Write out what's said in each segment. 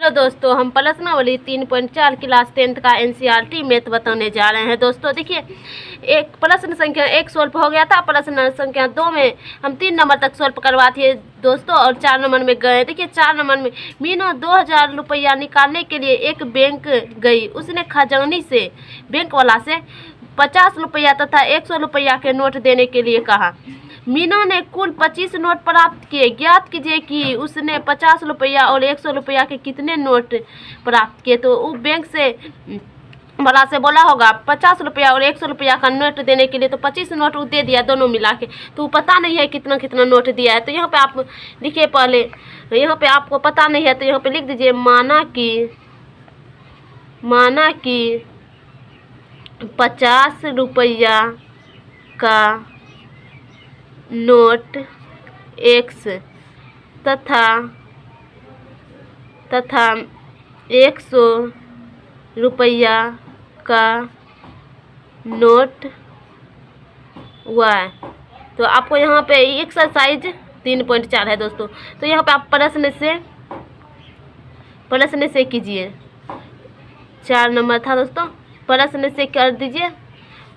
तो दोस्तों हम प्रश्नावली 3.4 क्लास 10th का एनसीईआरटी मैथ बताने जा रहे हैं। दोस्तों देखिए, एक प्रश्न संख्या 1 सॉल्व हो गया था। प्रश्न संख्या 2 में हम 3 नंबर तक सॉल्व करवा थे दोस्तों, और 4 नंबर में गए। देखिए 4 नंबर में मीनू 2000 रुपया निकालने के लिए एक बैंक गई। उसने खजानी से बैंक वाला से 50 रुपया तथा 100 रुपया के नोट देने के लिए कहा। मीनू ने कुल 25 नोट प्राप्त किए। ज्ञात कीजिए कि उसने 50 रुपया और 100 रुपया के कितने नोट प्राप्त किए। तो वो बैंक से वाला से बोला होगा 50 रुपया और 100 रुपया का नोट देने के लिए, तो 25 नोट वो दे दिया दोनों मिला के। तो पता नहीं है कितना कितना नोट दिया है। तो यहाँ पे आप लिखिए, पहले यहाँ पे आपको पता नहीं है तो यहाँ पे लिख दीजिए माना कि 50 रुपया का नोट एक्स तथा 100 रुपया का नोट वाई। तो आपको यहाँ पे एक्सरसाइज 3.4 है दोस्तों। तो यहाँ पे आप प्रश्न से कीजिए। 4 नंबर था दोस्तों, प्रश्न से कर दीजिए।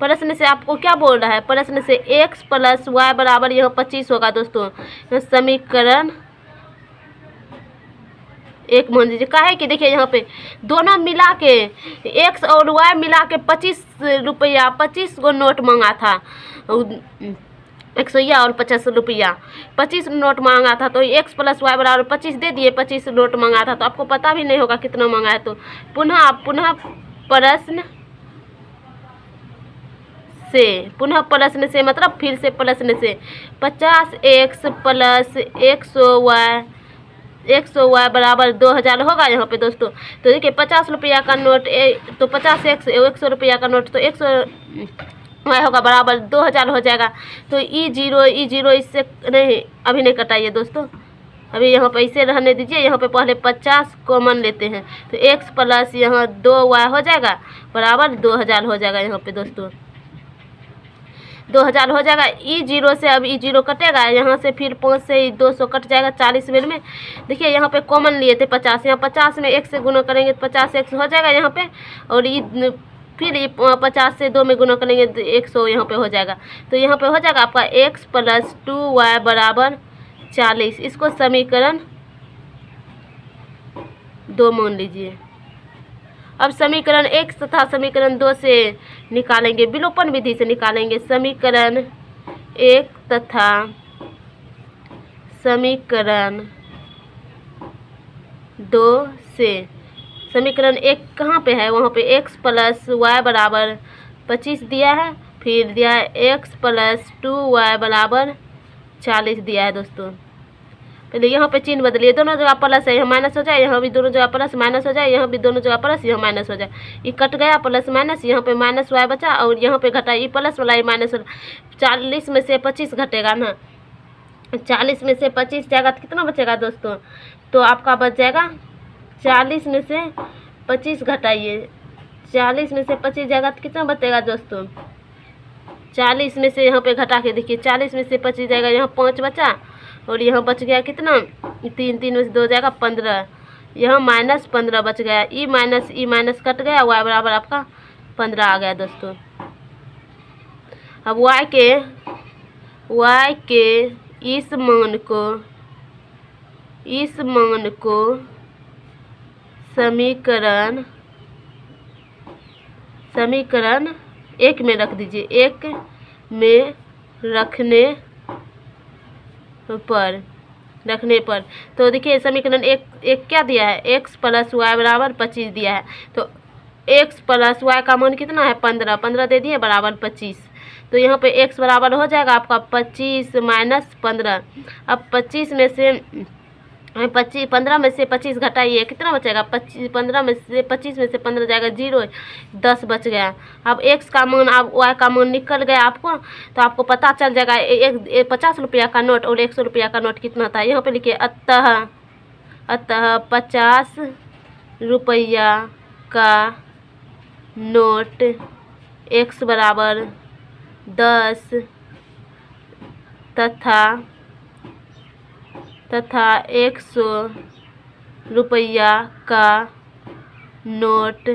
प्रश्न से आपको क्या बोल रहा है? प्रश्न से x + y बराबर यहाँ 25 होगा दोस्तों। समीकरण 1 मान लीजिए। काहे कि देखिए यहाँ पे दोनों मिला के x और y मिला के 25 रुपया 25 गो नोट मांगा था। 100 और 50 रुपया 25 नोट मांगा था। तो x + y बराबर 25 दे दिए। 25 नोट मांगा था, तो आपको पता भी नहीं होगा कितना मांगा है। तो पुनः प्रश्न से मतलब फिर से प्रश्न से 50x + 100y बराबर 2000 होगा यहाँ पे दोस्तों। तो देखिए 50 रुपया का नोट तो 50x 100 रुपया का नोट तो 100y होगा बराबर 2000 हो जाएगा। तो E0 इससे नहीं, अभी नहीं कटाइए दोस्तों, अभी यहाँ पे इसे रहने दीजिए। यहाँ पे पहले 50 कॉमन लेते हैं, तो x + यहाँ 2y हो जाएगा बराबर 2000 हो जाएगा। यहाँ पे दोस्तों 2000 हो जाएगा। E0 से अब E0 कटेगा, यहाँ से फिर 5 से 200 कट जाएगा 40 बेर में। देखिए यहाँ पे कॉमन लिए थे 50, यहाँ 50 में 1 से गुना करेंगे तो 50x हो जाएगा यहाँ पे, और फिर 50 से 2 में गुना करेंगे तो 100 यहाँ पे हो जाएगा। तो यहाँ पे हो जाएगा आपका x + 2y बराबर 40। इसको समीकरण 2 मान लीजिए। अब समीकरण 1 तथा समीकरण 2 से निकालेंगे, विलोपन विधि से निकालेंगे। समीकरण 1 तथा समीकरण 2 से। समीकरण 1 कहाँ पे है? वहाँ पे x + y बराबर 25 दिया है, फिर दिया है x + 2y बराबर 40 दिया है दोस्तों। पहले यहाँ पे चिन्ह बदलिए, दोनों जगह प्लस है, यहाँ माइनस हो जाए, यहाँ भी दोनों जगह प्लस माइनस हो जाए, यहाँ भी दोनों जगह प्लस यहाँ माइनस हो जाए। ये कट गया प्लस माइनस, यहाँ पे -y बचा, और यहाँ पे घटा, ये प्लस वाला ये माइनस वाला। 40 में से 25 घटेगा ना, 40 में से 25 जाएगा तो कितना बचेगा दोस्तों? तो आपका बच जाएगा 40 में से 25 घटाइए, 40 में से 25 जाएगा तो कितना बचेगा दोस्तों? 40 में से यहाँ पे घटा के देखिए, 40 में से 25 जाएगा, यहाँ 5 बचा, और यहाँ बच गया कितना? 3 में से 2 जाएगा 15, यहाँ -15 बच गया। ई माइनस कट गया, y बराबर आपका 15 आ गया दोस्तों। अब y के इस मान को समीकरण 1 में रख दीजिए। 1 में रखने पर तो देखिए समीकरण 1 क्या दिया है? x + y बराबर 25 दिया है। तो x + y का मान कितना है? 15 दे दिए बराबर 25। तो यहाँ पे x बराबर हो जाएगा आपका 25 - 15। अब 15 में से 25 घटाइए, कितना बचेगा? 15 में से 25 में से 15 जाएगा 0, 10 बच गया। अब x का मान, अब y का मान निकल गया आपको, तो आपको पता चल जाएगा 50 रुपया का नोट और 100 रुपया का नोट कितना था। यहाँ पे लिखिए अतः 50 रुपया का नोट x बराबर 10 तथा 100 रुपया का नोट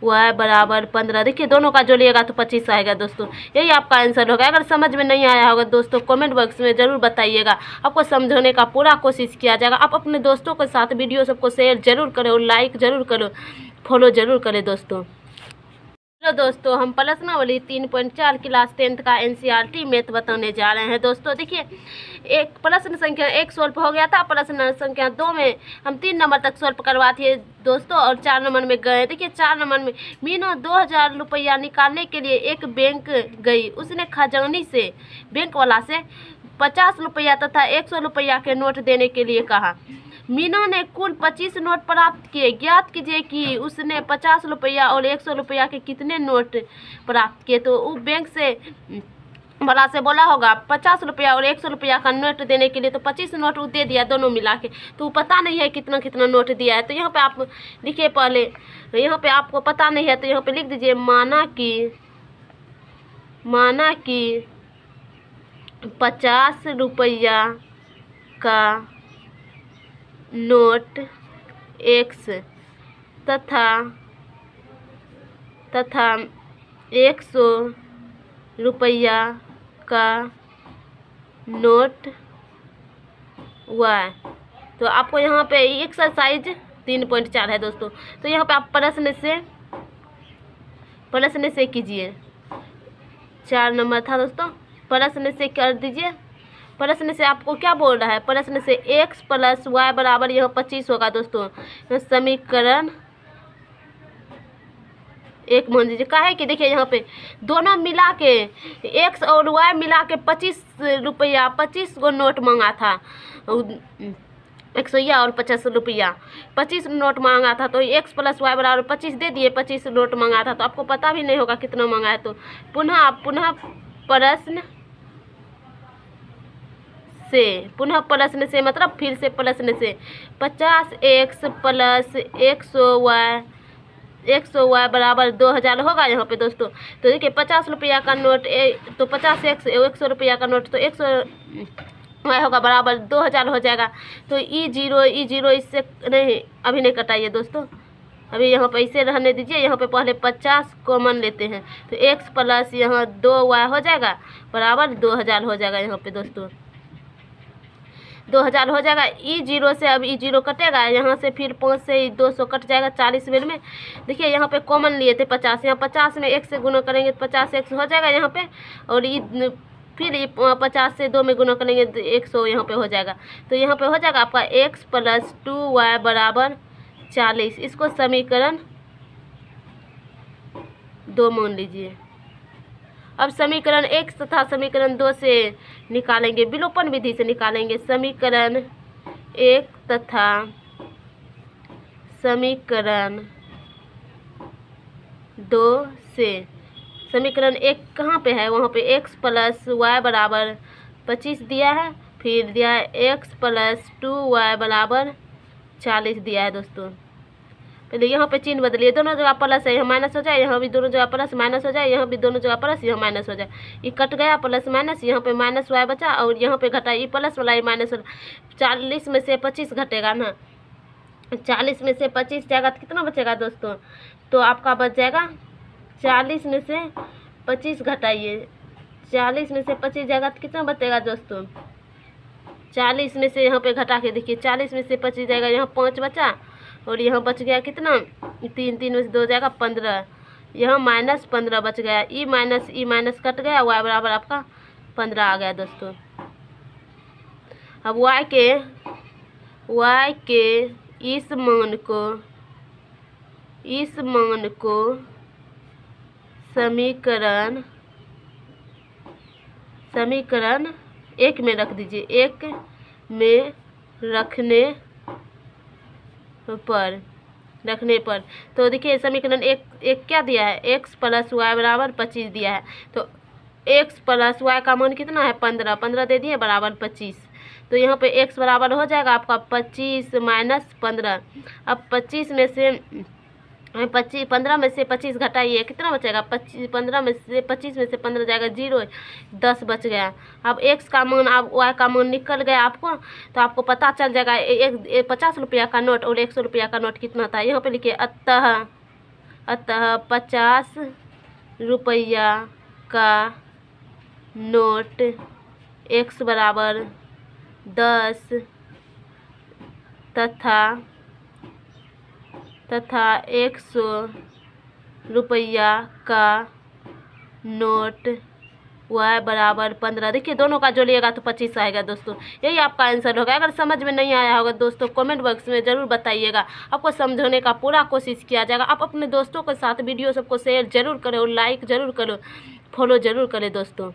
y बराबर 15। देखिए दोनों का जोड़िएगा तो 25 आएगा दोस्तों। यही आपका आंसर होगा। अगर समझ में नहीं आया होगा दोस्तों कमेंट बॉक्स में ज़रूर बताइएगा, आपको समझाने का पूरा कोशिश किया जाएगा। आप अपने दोस्तों के साथ वीडियो सबको शेयर जरूर करें और लाइक ज़रूर करो, फॉलो ज़रूर करें दोस्तों। हेलो दोस्तों, हम प्रश्नावली 3.4 क्लास 10th का NCERT मैथ बताने जा रहे हैं दोस्तों। देखिए एक प्रश्न संख्या 1 सॉल्व हो गया था, प्रश्न संख्या 2 में हम 3 नंबर तक सॉल्व करवाते दोस्तों और 4 नंबर में गए। देखिए 4 नंबर में मीनू 2000 रुपया निकालने के लिए एक बैंक गई। उसने खजानी से बैंक वाला से 50 रुपया तथा 100 रुपया के नोट देने के लिए कहा। मीनू ने कुल 25 नोट प्राप्त किए। ज्ञात कीजिए कि उसने 50 रुपया और 100 रुपया के कितने नोट प्राप्त किए। तो वो बैंक से वाला से बोला होगा 50 रुपया और 100 रुपया का नोट देने के लिए, तो 25 नोट वो दे दिया दोनों मिला के, तो पता नहीं है कितना कितना नोट दिया है। तो यहाँ पे आप लिखिए, पहले यहाँ पे आपको पता नहीं है तो यहाँ पे लिख दीजिए माना कि 50 रुपया का नोट X तथा 100 रुपया का नोट Y। तो आपको यहाँ पे एक्सरसाइज 3.4 है दोस्तों। तो यहाँ पे आप प्रश्न से कीजिए। 4 नंबर था दोस्तों, प्रश्न से कर दीजिए। प्रश्न से आपको क्या बोल रहा है, प्रश्न से x प्लस y बराबर यह 25 होगा दोस्तों। समीकरण 1 मान लीजिए। का है कि देखिए यहाँ पे दोनों मिला के x और y मिला के 25 रुपया 25 को नोट मांगा था। 100 और 50 रुपया 25 नोट मांगा था। तो x प्लस वाई बराबर 25 दे दिए, 25 नोट मांगा था। तो आपको पता भी नहीं होगा कितना मांगा है। तो पुनः प्रश्न से मतलब फिर से प्रश्न से 50x प्लस 100y बराबर 2000 होगा यहाँ पे दोस्तों। तो देखिए 50 रुपया का नोट तो 50x 100 रुपया का नोट तो 100y होगा बराबर 2000 हो जाएगा। तो E0 इससे नहीं, अभी नहीं कटाइए दोस्तों, अभी यहाँ पे इसे रहने दीजिए। यहाँ पे पहले 50 कॉमन लेते हैं तो x प्लस यहाँ 2y हो जाएगा बराबर 2000 हो जाएगा। यहाँ पे दोस्तों 2000 हो जाएगा। E0 से अब E0 कटेगा, यहाँ से फिर 5 से 200 कट जाएगा 40 बेर में। देखिए यहाँ पे कॉमन लिए थे 50, यहाँ 50 में 1 से गुना करेंगे तो 50x हो जाएगा यहाँ पे। और फिर 50 से 2 में गुना करेंगे तो 100 यहाँ पे हो जाएगा। तो यहाँ पे हो जाएगा आपका x प्लस 2y बराबर 40। इसको समीकरण 2 मान लीजिए। अब समीकरण 1 तथा समीकरण 2 से निकालेंगे, विलोपन विधि से निकालेंगे। समीकरण 1 तथा समीकरण 2 से। समीकरण 1 कहाँ पे है, वहाँ पे x प्लस वाई बराबर 25 दिया है, फिर दिया है x प्लस 2y बराबर 40 दिया है दोस्तों। पहले यहाँ पे चिन्ह बदलिए, दोनों जगह प्लस है, यहाँ माइनस हो जाए, यहाँ भी दोनों जगह प्लस माइनस हो जाए, यहाँ भी दोनों जगह प्लस यहाँ माइनस हो जाए। ये कट गया प्लस माइनस, यहाँ पे माइनस वाई बचा और यहाँ पे घटा, ये प्लस वाला ये माइनस वाला। 40 में से 25 घटेगा ना, 40 में से 25 जाएगा तो कितना बचेगा दोस्तों। तो आपका बच जाएगा 40 में से 25 घटाइए, 40 में से 25 जाएगा तो कितना बचेगा दोस्तों। 40 में से यहाँ पे घटा के देखिए, 40 में से 25 जाएगा, यहाँ 5 बचा और यहाँ बच गया कितना, 3 में से 2 जाएगा 15, यहाँ माइनस 15 बच गया। ई माइनस कट गया, वाई बराबर आपका 15 आ गया दोस्तों। अब वाई के इस मान को समीकरण 1 में रख दीजिए। 1 में रखने पर तो देखिए समीकरण 1 क्या दिया है, x प्लस वाई बराबर 25 दिया है। तो x प्लस वाई का मान कितना है 15 दे दिए बराबर 25। तो यहाँ पे x बराबर हो जाएगा आपका 25 माइनस 15। अब 25 में से हमें 15 में से 25 घटाइए, कितना बचेगा? 15 में से 25 में से 15 जाएगा 0, 10 बच गया। अब x का मान, अब y का मान निकल गया आपको, तो आपको पता चल जाएगा 50 रुपया का नोट और 100 रुपया का नोट कितना था। यहाँ पे लिखिए अतः 50 रुपया का नोट x बराबर 10 तथा 100 रुपया का नोट y बराबर 15। देखिए दोनों का जोड़िएगा तो 25 आएगा दोस्तों। यही आपका आंसर होगा। अगर समझ में नहीं आया होगा दोस्तों, कमेंट बॉक्स में ज़रूर बताइएगा, आपको समझाने का पूरा कोशिश किया जाएगा। आप अपने दोस्तों के साथ वीडियो सबको शेयर जरूर करें और लाइक ज़रूर करो, फॉलो ज़रूर करें दोस्तों।